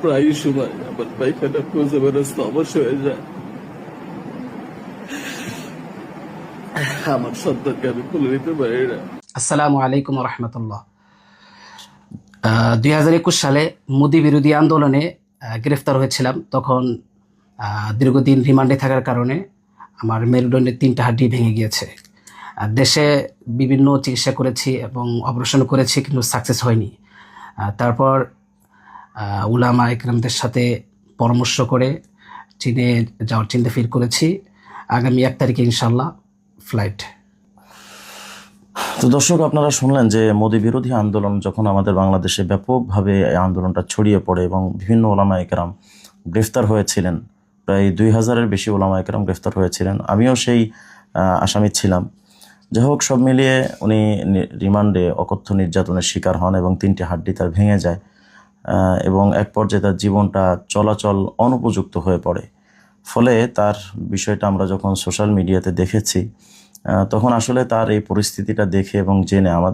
প্রায় সময় আমার পায়খানা প্রস্রাবের রাস্তা অবশ্য হয়ে যায়। আমার সন্তানকে আমি খুলে নিতে পারি না। আসসালামু আলাইকুম রহমতুল্লাহ। 2021 সালে মোদি বিরোধী আন্দোলনে গ্রেফতার হয়েছিলাম। তখন দীর্ঘদিন রিমান্ডে থাকার কারণে আমার মেরুদণ্ডের 3টা হাড্ডি ভেঙে গিয়েছে। দেশে বিভিন্ন চিকিৎসা করেছি এবং অপারেশন করেছি, কিন্তু সাকসেস হয়নি। তারপর উলামা একরামদের সাথে পরামর্শ করে চীনে যাওয়ার চিন্তা ফির করেছি। আগামী 1 তারিখে ইনশাল্লাহ ফ্লাইট। তো দর্শক, আপনারা শুনলেন যে মোদি বিরোধী আন্দোলন যখন আমাদের বাংলাদেশে ব্যাপকভাবে এই আন্দোলনটা ছড়িয়ে পড়ে এবং বিভিন্ন ওলামা একরাম গ্রেফতার হয়েছিলেন, প্রায় 2000-এর বেশি ওলামা একরাম গ্রেফতার হয়েছিলেন। আমিও সেই আসামি ছিলাম। যাই হোক, সব মিলিয়ে উনি রিমান্ডে অকথ্য নির্যাতনের শিকার হন এবং 3টি হাড্ডি তার ভেঙে যায় এবং এক পর্যায়ে তার জীবনটা চলাচল অনুপযুক্ত হয়ে পড়ে। ফলে তার বিষয়টা আমরা যখন সোশ্যাল মিডিয়াতে দেখেছি, তখন আসলে তার এই পরিস্থিতিটা দেখে এবং জেনে আমাদের